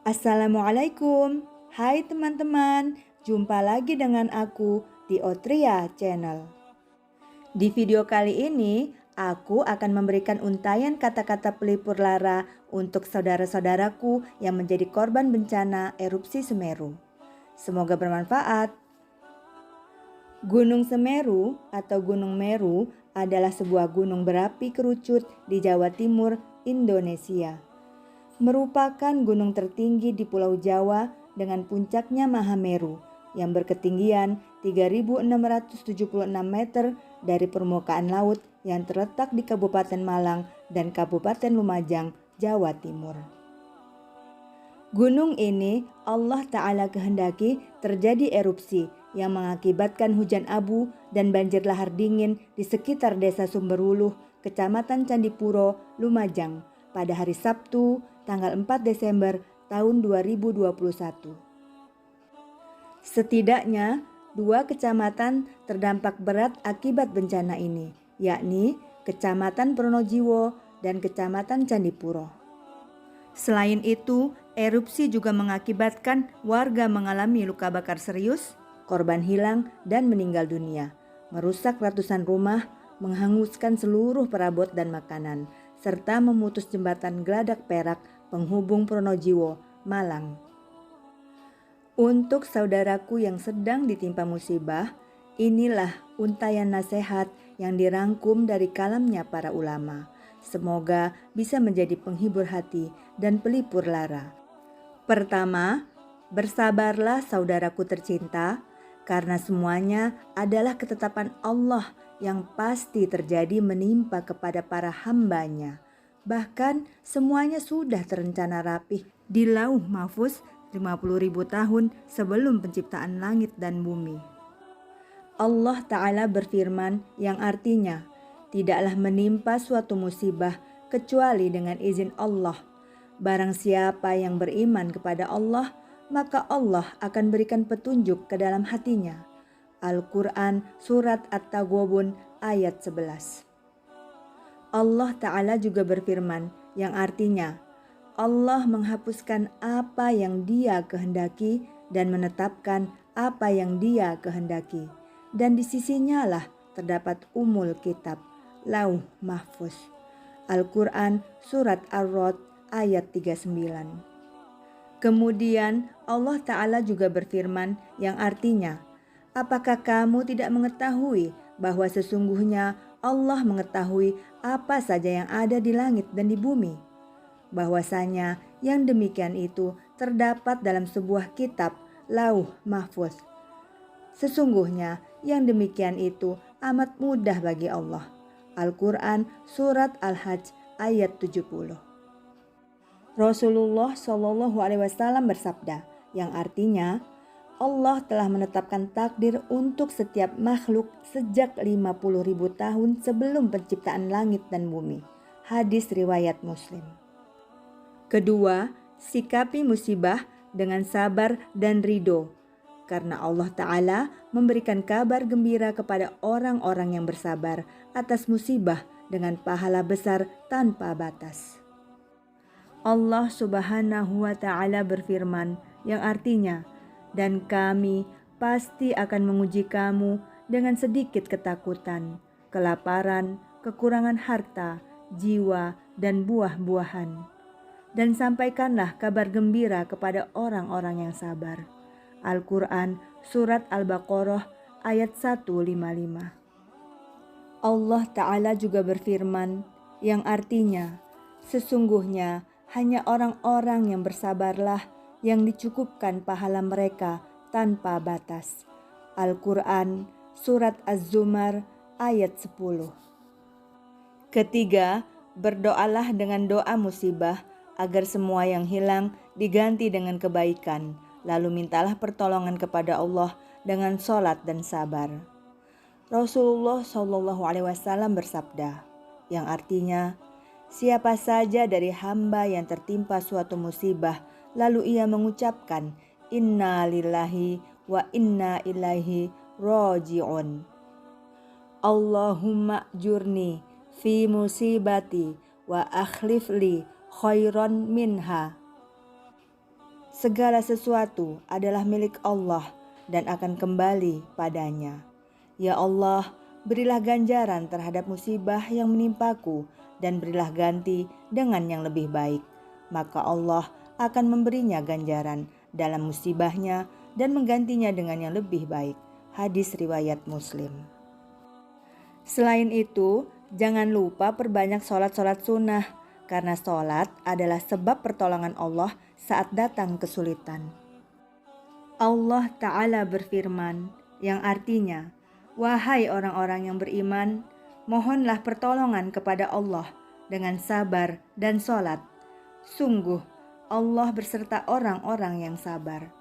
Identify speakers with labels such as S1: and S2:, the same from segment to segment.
S1: Assalamualaikum, hai teman-teman, jumpa lagi dengan aku di Otria Channel. Di video kali ini, aku akan memberikan untayan kata-kata pelipur lara untuk saudara-saudaraku yang menjadi korban bencana erupsi Semeru. Semoga bermanfaat. Gunung Semeru atau Gunung Meru adalah sebuah gunung berapi kerucut di Jawa Timur, Indonesia. Merupakan gunung tertinggi di Pulau Jawa dengan puncaknya Mahameru yang berketinggian 3.676 meter dari permukaan laut yang terletak di Kabupaten Malang dan Kabupaten Lumajang, Jawa Timur. Gunung ini Allah Ta'ala kehendaki terjadi erupsi yang mengakibatkan hujan abu dan banjir lahar dingin di sekitar desa Sumberwuluh, Kecamatan Candipuro, Lumajang pada hari Sabtu, tanggal 4 Desember tahun 2021. Setidaknya 2 kecamatan terdampak berat akibat bencana ini, yakni Kecamatan Pronojiwo dan Kecamatan Candipuro. Selain itu, erupsi juga mengakibatkan warga mengalami luka bakar serius, korban hilang dan meninggal dunia, merusak ratusan rumah, menghanguskan seluruh perabot dan makanan, serta memutus jembatan Geladak Perak penghubung Pronojiwo, Malang. Untuk saudaraku yang sedang ditimpa musibah, inilah untayan nasihat yang dirangkum dari kalamnya para ulama. Semoga bisa menjadi penghibur hati dan pelipur lara. Pertama, bersabarlah saudaraku tercinta, karena semuanya adalah ketetapan Allah yang pasti terjadi menimpa kepada para hambanya. Bahkan semuanya sudah terencana rapih di Lauh Mahfuz 50.000 tahun sebelum penciptaan langit dan bumi. Allah Ta'ala berfirman yang artinya, tidaklah menimpa suatu musibah kecuali dengan izin Allah. Barang siapa yang beriman kepada Allah, maka Allah akan berikan petunjuk ke dalam hatinya. Al-Quran Surat At-Taghabun ayat 11. Allah Ta'ala juga berfirman yang artinya, Allah menghapuskan apa yang Dia kehendaki dan menetapkan apa yang Dia kehendaki. Dan di sisinya lah terdapat umul kitab, Lauh Mahfuz. Al-Quran Surat Ar-Rod ayat 39. Kemudian Allah Ta'ala juga berfirman yang artinya, apakah kamu tidak mengetahui bahwa sesungguhnya Allah mengetahui apa saja yang ada di langit dan di bumi? Bahwasanya yang demikian itu terdapat dalam sebuah kitab, Lauh Mahfuz. Sesungguhnya yang demikian itu amat mudah bagi Allah. Al-Quran Surat Al-Hajj ayat 70. Rasulullah SAW bersabda, yang artinya Allah telah menetapkan takdir untuk setiap makhluk sejak 50.000 tahun sebelum penciptaan langit dan bumi. Hadis riwayat Muslim. Kedua, sikapi musibah dengan sabar dan ridho, karena Allah Ta'ala memberikan kabar gembira kepada orang-orang yang bersabar atas musibah dengan pahala besar tanpa batas. Allah Subhanahu wa Ta'ala berfirman yang artinya, dan kami pasti akan menguji kamu dengan sedikit ketakutan, kelaparan, kekurangan harta, jiwa, dan buah-buahan. Dan sampaikanlah kabar gembira kepada orang-orang yang sabar. Al-Quran Surat Al-Baqarah ayat 155. Allah Ta'ala juga berfirman yang artinya, sesungguhnya hanya orang-orang yang bersabarlah yang dicukupkan pahala mereka tanpa batas. Al-Quran Surat Az-Zumar ayat 10. Ketiga, berdoalah dengan doa musibah agar semua yang hilang diganti dengan kebaikan. Lalu mintalah pertolongan kepada Allah dengan sholat dan sabar. Rasulullah SAW bersabda, yang artinya, siapa saja dari hamba yang tertimpa suatu musibah, lalu ia mengucapkan, Inna lillahi wa inna ilaihi raji'un. Allahumma jurni fi musibati wa akhlif li khairan minha. segala sesuatu adalah milik Allah dan akan kembali padanya. Ya Allah, berilah ganjaran terhadap musibah yang menimpaku dan berilah ganti dengan yang lebih baik. Maka Allah akan memberinya ganjaran dalam musibahnya dan menggantinya dengan yang lebih baik. Hadis riwayat Muslim. Selain itu, jangan lupa perbanyak sholat-sholat sunnah, karena sholat adalah sebab pertolongan Allah saat datang kesulitan. Allah Ta'ala berfirman, yang artinya, wahai orang-orang yang beriman, mohonlah pertolongan kepada Allah dengan sabar dan sholat. Sungguh, Allah berserta orang-orang yang sabar.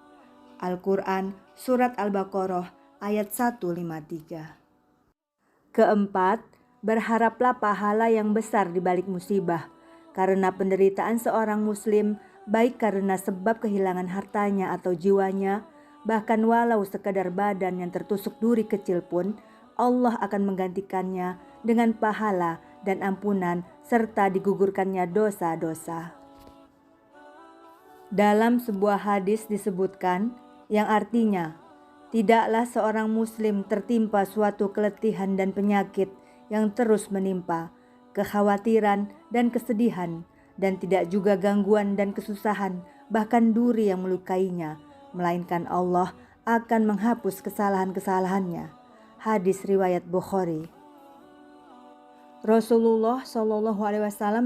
S1: Al-Quran, Surat Al-Baqarah, ayat 153. Keempat, berharaplah pahala yang besar di balik musibah, karena penderitaan seorang muslim, baik karena sebab kehilangan hartanya atau jiwanya, bahkan walau sekadar badan yang tertusuk duri kecil pun, Allah akan menggantikannya dengan pahala dan ampunan serta digugurkannya dosa-dosa. Dalam sebuah hadis disebutkan, yang artinya, tidaklah seorang muslim tertimpa suatu keletihan dan penyakit yang terus menimpa, kekhawatiran dan kesedihan, dan tidak juga gangguan dan kesusahan, bahkan duri yang melukainya, melainkan Allah akan menghapus kesalahan-kesalahannya. Hadis riwayat Bukhari. Rasulullah SAW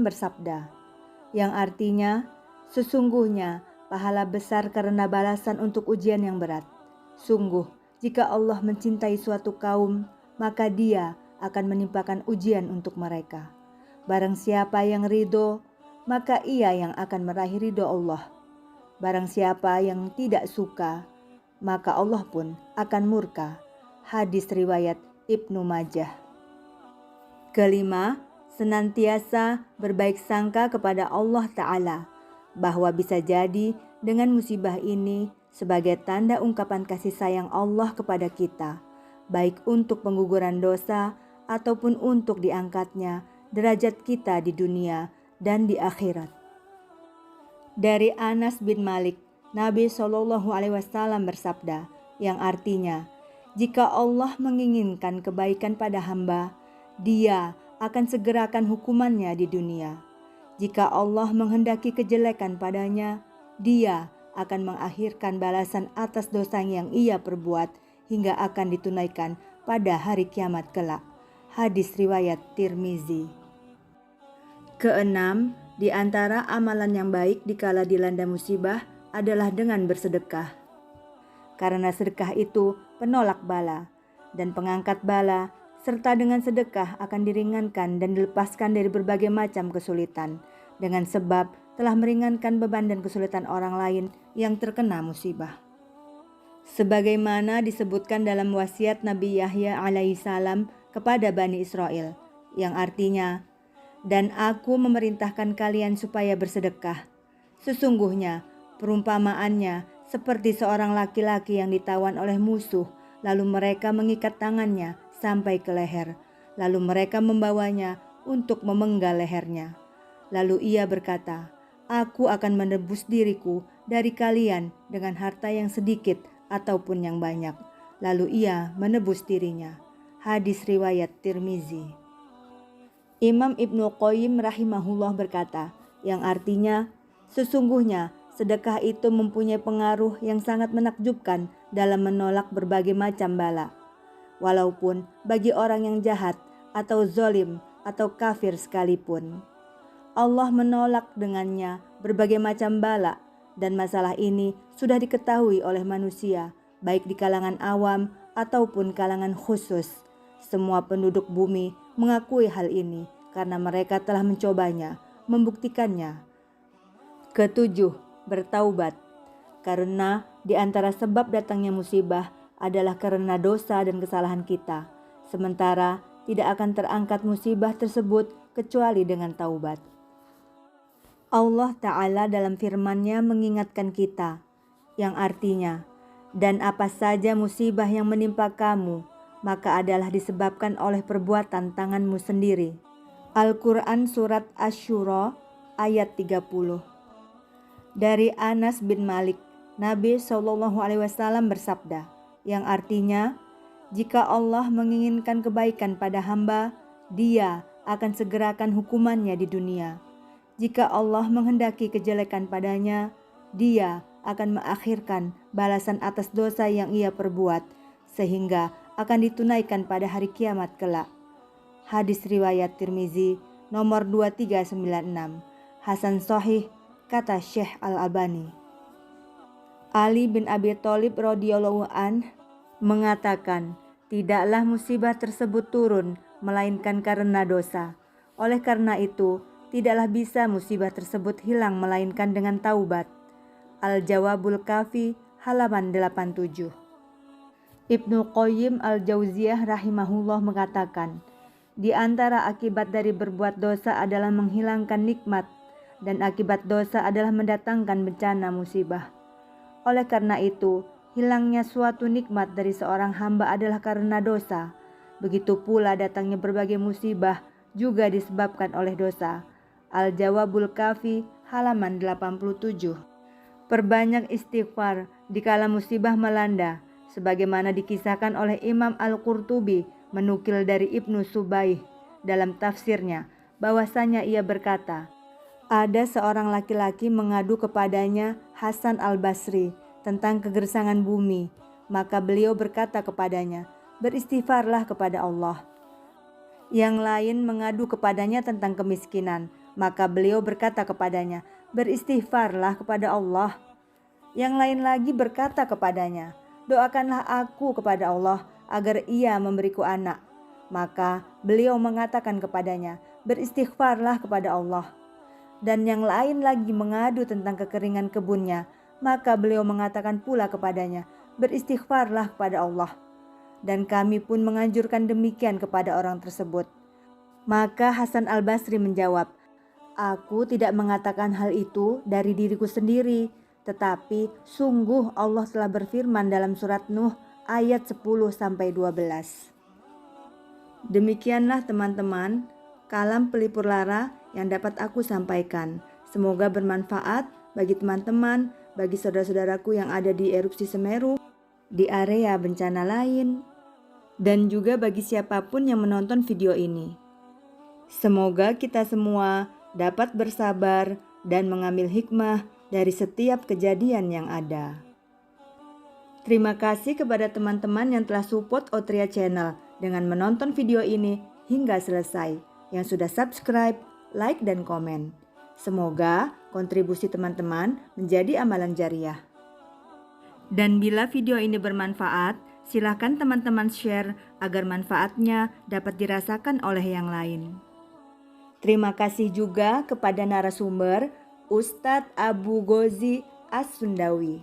S1: bersabda, yang artinya, sesungguhnya pahala besar karena balasan untuk ujian yang berat. Sungguh, jika Allah mencintai suatu kaum, maka Dia akan menimpakan ujian untuk mereka. Barang siapa yang ridho, maka ia yang akan meraih ridho Allah. Barang siapa yang tidak suka, maka Allah pun akan murka. Hadis riwayat Ibnu Majah. Kelima, senantiasa berbaik sangka kepada Allah Ta'ala, bahwa bisa jadi dengan musibah ini sebagai tanda ungkapan kasih sayang Allah kepada kita, baik untuk pengguguran dosa ataupun untuk diangkatnya derajat kita di dunia dan di akhirat. Dari Anas bin Malik, Nabi SAW bersabda, yang artinya, jika Allah menginginkan kebaikan pada hamba, Dia akan segerakan hukumannya di dunia. Jika Allah menghendaki kejelekan padanya, Dia akan mengakhirkan balasan atas dosa yang ia perbuat hingga akan ditunaikan pada hari kiamat kelak. Hadis riwayat Tirmizi. Keenam, di antara amalan yang baik dikala dilanda musibah adalah dengan bersedekah. Karena sedekah itu penolak bala dan pengangkat bala, serta dengan sedekah akan diringankan dan dilepaskan dari berbagai macam kesulitan, dengan sebab telah meringankan beban dan kesulitan orang lain yang terkena musibah. Sebagaimana disebutkan dalam wasiat Nabi Yahya alaihissalam kepada Bani Israel, yang artinya, dan aku memerintahkan kalian supaya bersedekah. Sesungguhnya perumpamaannya seperti seorang laki-laki yang ditawan oleh musuh, lalu mereka mengikat tangannya sampai ke leher, lalu mereka membawanya untuk memenggal lehernya. Lalu ia berkata, aku akan menebus diriku dari kalian dengan harta yang sedikit ataupun yang banyak. Lalu ia menebus dirinya. Hadis riwayat Tirmizi. Imam Ibnu Qayyim rahimahullah berkata, yang artinya, sesungguhnya sedekah itu mempunyai pengaruh yang sangat menakjubkan dalam menolak berbagai macam bala. Walaupun bagi orang yang jahat atau zalim atau kafir sekalipun, Allah menolak dengannya berbagai macam bala, dan masalah ini sudah diketahui oleh manusia, baik di kalangan awam ataupun kalangan khusus. Semua penduduk bumi mengakui hal ini karena mereka telah mencobanya, membuktikannya. Ketujuh, bertaubat. Karena di antara sebab datangnya musibah adalah karena dosa dan kesalahan kita. Sementara tidak akan terangkat musibah tersebut kecuali dengan taubat. Allah Ta'ala dalam firman-Nya mengingatkan kita, yang artinya, dan apa saja musibah yang menimpa kamu, maka adalah disebabkan oleh perbuatan tanganmu sendiri. Al-Quran Surat Asy-Syura ayat 30. Dari Anas bin Malik, Nabi Shallallahu Alaihi Wasallam bersabda, yang artinya, jika Allah menginginkan kebaikan pada hamba, Dia akan segerakan hukumannya di dunia. Jika Allah menghendaki kejelekan padanya, Dia akan mengakhirkan balasan atas dosa yang ia perbuat, sehingga akan ditunaikan pada hari kiamat kelak. Hadis riwayat Tirmizi nomor 2396. Hasan Sahih, kata Syekh Al-Albani. Ali bin Abi Thalib radhiyallahu an mengatakan, tidaklah musibah tersebut turun melainkan karena dosa. Oleh karena itu, tidaklah bisa musibah tersebut hilang melainkan dengan taubat. Al-Jawabul Kafi halaman 87. Ibnu Qayyim Al-Jauziyah rahimahullah mengatakan, di antara akibat dari berbuat dosa adalah menghilangkan nikmat, dan akibat dosa adalah mendatangkan bencana musibah. Oleh karena itu, hilangnya suatu nikmat dari seorang hamba adalah karena dosa. Begitu pula datangnya berbagai musibah juga disebabkan oleh dosa. Al-Jawabul Kafi halaman 87. Perbanyak istighfar dikala musibah melanda, sebagaimana dikisahkan oleh Imam Al-Qurtubi menukil dari Ibnu Subaih dalam tafsirnya, bahwasanya ia berkata, ada seorang laki-laki mengadu kepadanya Hasan al-Basri tentang kegersangan bumi. Maka beliau berkata kepadanya, beristighfarlah kepada Allah. Yang lain mengadu kepadanya tentang kemiskinan. Maka beliau berkata kepadanya, beristighfarlah kepada Allah. Yang lain lagi berkata kepadanya, doakanlah aku kepada Allah agar ia memberiku anak. Maka beliau mengatakan kepadanya, beristighfarlah kepada Allah. Dan yang lain lagi mengadu tentang kekeringan kebunnya, maka beliau mengatakan pula kepadanya, beristighfarlah kepada Allah. Dan kami pun menganjurkan demikian kepada orang tersebut. Maka Hasan al-Basri menjawab, aku tidak mengatakan hal itu dari diriku sendiri, tetapi sungguh Allah telah berfirman dalam surat Nuh ayat 10-12. Demikianlah teman-teman, kalam pelipur lara yang dapat aku sampaikan. Semoga bermanfaat bagi teman-teman, bagi saudara-saudaraku yang ada di erupsi Semeru, di area bencana lain, dan juga bagi siapapun yang menonton video ini. Semoga kita semua dapat bersabar dan mengambil hikmah dari setiap kejadian yang ada. Terima kasih kepada teman-teman yang telah support Otria Channel dengan menonton video ini hingga selesai, yang sudah subscribe, like, dan komen. Semoga kontribusi teman-teman menjadi amalan jariah. Dan bila video ini bermanfaat, silakan teman-teman share agar manfaatnya dapat dirasakan oleh yang lain. Terima kasih juga kepada narasumber Ustadz Abu Ghozi As-Sundawi.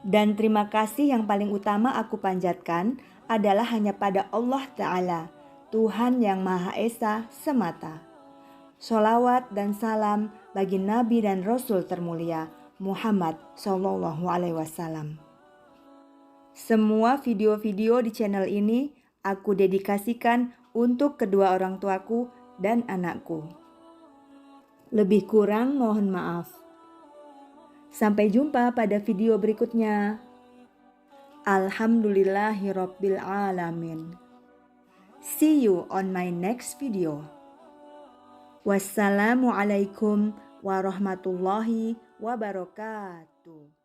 S1: Dan terima kasih yang paling utama aku panjatkan adalah hanya pada Allah Ta'ala, Tuhan yang Maha Esa semata. Sholawat dan salam bagi Nabi dan Rasul termulia Muhammad Sallallahu Alaihi Wasallam. Semua video-video di channel ini aku dedikasikan untuk kedua orang tuaku dan anakku. Lebih kurang mohon maaf. Sampai jumpa pada video berikutnya. Alhamdulillahirabbil alamin. See you on my next video. Wassalamualaikum warahmatullahi wabarakatuh.